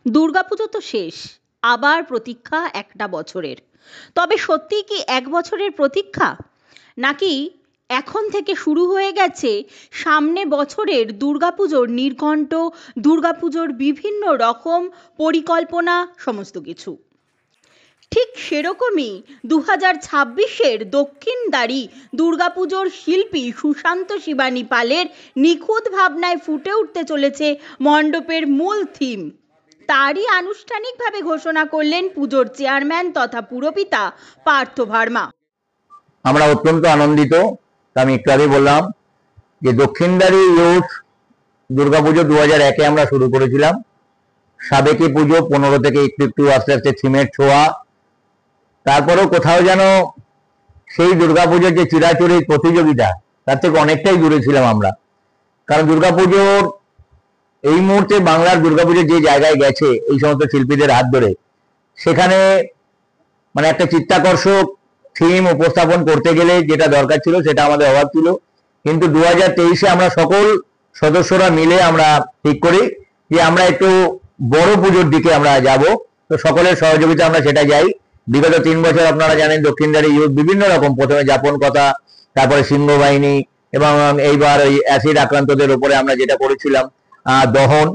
দুর্গাপুজো তো শেষ, আবার প্রতীক্ষা একটা বছরের। তবে সত্যিই কি এক বছরের প্রতীক্ষা, নাকি এখন থেকে শুরু হয়ে গেছে সামনে বছরের দুর্গাপুজোর নির্ঘণ্ট, দুর্গাপুজোর বিভিন্ন রকম পরিকল্পনা, সমস্ত কিছু? ঠিক সেরকমই 2026-এর দক্ষিণদ্বারী দুর্গাপুজোর শিল্পী সুশান্ত শিবানী পালের নিখুঁত ভাবনায় ফুটে উঠতে চলেছে মণ্ডপের মূল থিম। তারই আনুষ্ঠানিকভাবে ঘোষণা করলেন পুজোর চেয়ারম্যান তথা পুরপিতা পার্থ ভার্মা। আমরা অত্যন্ত আনন্দিত। আমি একটু আগে বললাম যে দক্ষিণদ্বারী ইউথ দুর্গাপুজো 2001-এ আমরা শুরু করেছিলাম। সাবেকি পুজো 15 থেকে একটু একটু আস্তে আস্তে থিমের ছোঁয়া। তারপরেও কোথাও যেন সেই দুর্গাপুজোর যে চিরাচরিত প্রতিযোগিতা, তার থেকে অনেকটাই দূরে ছিলাম আমরা। কারণ দুর্গাপুজোর এই মুহূর্তে বাংলার দুর্গাপুজোর যে জায়গায় গেছে এই সমস্ত শিল্পীদের হাত ধরে, সেখানে মানে একটা চিত্তাকর্ষক থিম উপস্থাপন করতে গেলে যেটা দরকার ছিল সেটা আমাদের অভাব ছিল। কিন্তু 2023-এ আমরা সকল সদস্যরা মিলে আমরা ঠিক করি যে আমরা একটু বড় পুজোর দিকে আমরা যাব। তো সকলের সহযোগিতা আমরা সেটা যাই। বিগত 3 বছর আপনারা জানেন দক্ষিণদ্বারী ইউথ বিভিন্ন রকম, প্রথমে যাপন কথা, তারপরে সিংহ বাহিনী, এবং এইবার ওই অ্যাসিড আক্রান্তদের উপরে আমরা যেটা করেছিলাম দহন,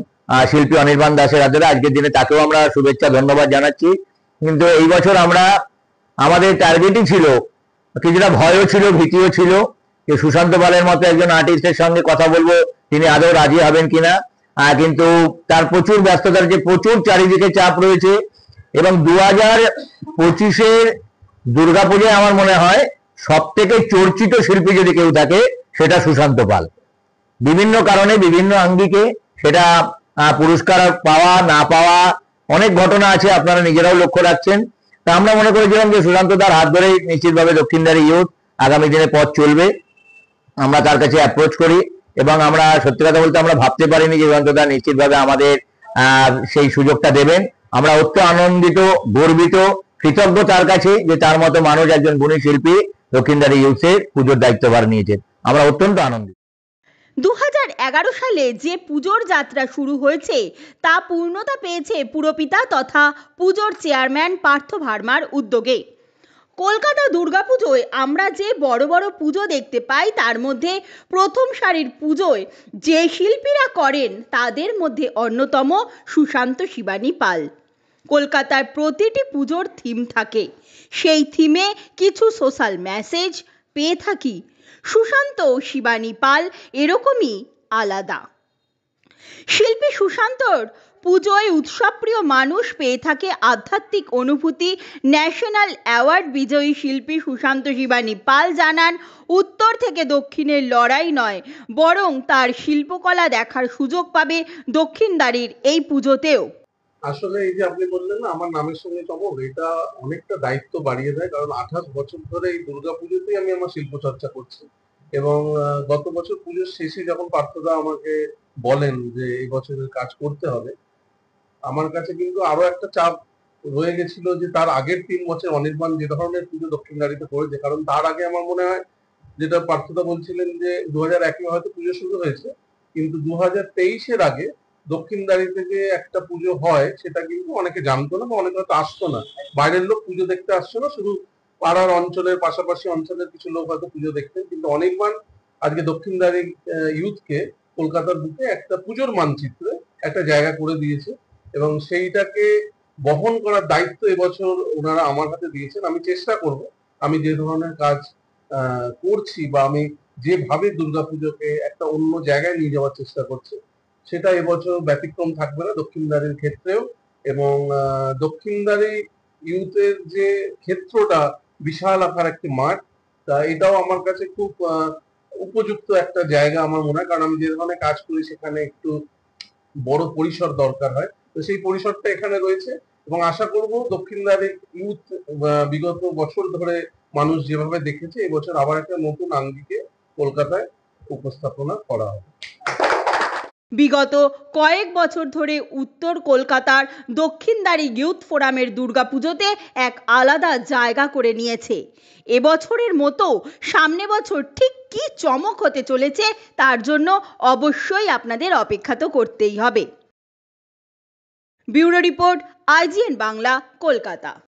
শিল্পী অনির্বাণ দাসের হাতে, আজকের দিনে তাকেও আমরা শুভেচ্ছা ধন্যবাদ জানাচ্ছি। কিন্তু এই বছর আমরা আমাদের টার্গেটই ছিল, কিছুটা ভয়ও ছিল, ভীতিও ছিল যে সুশান্ত পালের মতো একজন আর্টিস্টের সঙ্গে কথা বলবো, তিনি আদৌ রাজি হবেন কিনা। কিন্তু তার প্রচুর ব্যস্ততার যে প্রচুর চারিদিকে চাপ রয়েছে, এবং 2025-এর দুর্গাপূজায় আমার মনে হয় সব থেকে চর্চিত শিল্পী যদি কেউ থাকে সেটা সুশান্ত পাল। বিভিন্ন কারণে বিভিন্ন আঙ্গিকে সেটা পুরস্কার পাওয়া না পাওয়া অনেক ঘটনা আছে, আপনারা নিজেরাও লক্ষ্য রাখছেন। তা আমরা মনে করেছিলাম যে সুশান্ত তার হাত ধরেই নিশ্চিতভাবে দক্ষিণদ্বারী ইউথ আগামী দিনে পথ চলবে। আমরা তার কাছে অ্যাপ্রোচ করি, এবং আমরা সত্যি কথা বলতে আমরা ভাবতে পারিনি যে সুশান্ত দা নিশ্চিতভাবে আমাদের সেই সুযোগটা দেবেন। আমরা অত্যন্ত আনন্দিত, গর্বিত, কৃতজ্ঞ তার কাছে যে তার মতো মানুষ, একজন গুণী শিল্পী দক্ষিণদ্বারী ইউথের পুজোর দায়িত্বভার নিয়েছেন। আমরা অত্যন্ত আনন্দিত। 2011 সালে যে পুজোর যাত্রা শুরু হয়েছে তা পূর্ণতা পেয়েছে পুরপিতা তথা পুজোর চেয়ারম্যান পার্থ ভার্মার উদ্যোগে। কলকাতা দুর্গাপুজোয় আমরা যে বড় বড় পুজো দেখতে পাই তার মধ্যে প্রথম সারির পুজোয় যে শিল্পীরা করেন তাদের মধ্যে অন্যতম সুশান্ত শিবানী পাল। কলকাতার প্রতিটি পুজোর থিম থাকে, সেই থিমে কিছু সোশ্যাল মেসেজ পেয়ে থাকি। সুশান্ত শিবানী পাল এরকমই আলাদা শিল্পী। সুশান্তর পুজোয় উৎসবপ্রিয় মানুষ পেয়ে থাকে আধ্যাত্মিক অনুভূতি। ন্যাশনাল অ্যাওয়ার্ড বিজয়ী শিল্পী সুশান্ত শিবানী পাল জানান, উত্তর থেকে দক্ষিণের লড়াই নয়, বরং তার শিল্পকলা দেখার সুযোগ পাবে দক্ষিণদ্বারীর এই পুজোতেও। আসলে এই যে আপনি বললেন না আমার নামের সঙ্গে চমক, এটা অনেকটা দায়িত্ব বাড়িয়ে দেয়। কারণ 28 বছর ধরে এই দুর্গাপুজোতেই আমি আমার শিল্প চর্চা করছি, এবং গত বছর পুজোর শেষে যখন পার্থদা আমাকে বলেন যে এই বছরের কাজ করতে হবে, আমার কাছে কিন্তু আরো একটা চাপ রয়ে গেছিল যে তার আগের 3 বছর অনির্বাণ যে ধরনের পুজো দক্ষিণদ্বারীতে করেছে। কারণ তার আগে আমার মনে হয়, যেটা পার্থদা বলছিলেন যে 2001-এ হয়তো পুজো শুরু হয়েছে, কিন্তু 2023-এর আগে দক্ষিণদ্বারীতে যে একটা পুজো হয় সেটা কিন্তু অনেকে জানতো না, বা অনেকে হয়তো আসতো না। বাইরের লোক পুজো দেখতে আসতো না, শুধু পাড়ার অঞ্চলের পাশাপাশি অঞ্চলের কিছু লোক হয়তো পুজো দেখতেন। কিন্তু অনির্বাণ আজকে দক্ষিণদ্বারী ইউথকে কলকাতার বুকে একটা পুজোর মানচিত্রে একটা জায়গা করে দিয়েছে, এবং সেইটাকে বহন করার দায়িত্ব এবছর ওনারা আমার হাতে দিয়েছেন। আমি চেষ্টা করব, আমি যে ধরনের কাজ করছি বা আমি যেভাবে দুর্গাপুজোকে একটা অন্য জায়গায় নিয়ে যাওয়ার চেষ্টা করছি, সেটা এবছর ব্যতিক্রম থাকবে না দক্ষিণদ্বারীর ক্ষেত্রেও। এবং দক্ষিণদ্বারী ইউথের যে ক্ষেত্রটা বিশাল আকার একটি মাঠ, তা এটাও আমার কাছে খুব উপযুক্ত একটা জায়গা আমার মনে হয়। কারণ আমি যে ধরনের কাজ করি সেখানে একটু বড় পরিসর দরকার হয়, তো সেই পরিসরটা এখানে রয়েছে। এবং আশা করব দক্ষিণদ্বারী ইউথ বিগত বছর ধরে মানুষ যেভাবে দেখেছে, এবছর আবার একটা নতুন আঙ্গিকে কলকাতায় উপস্থাপনা করা হবে। বিগত কয়েক বছর ধরে উত্তর কলকাতার দক্ষিণদ্বারী ইউথ ফোরামের দুর্গাপুজোতে এক আলাদা জায়গা করে নিয়েছে। এবছরের মতো সামনে বছর ঠিক কী চমক হতে চলেছে তার জন্য অবশ্যই আপনাদের অপেক্ষা তো করতেই হবে। Bureau report, IGN Bangla, Kolkata.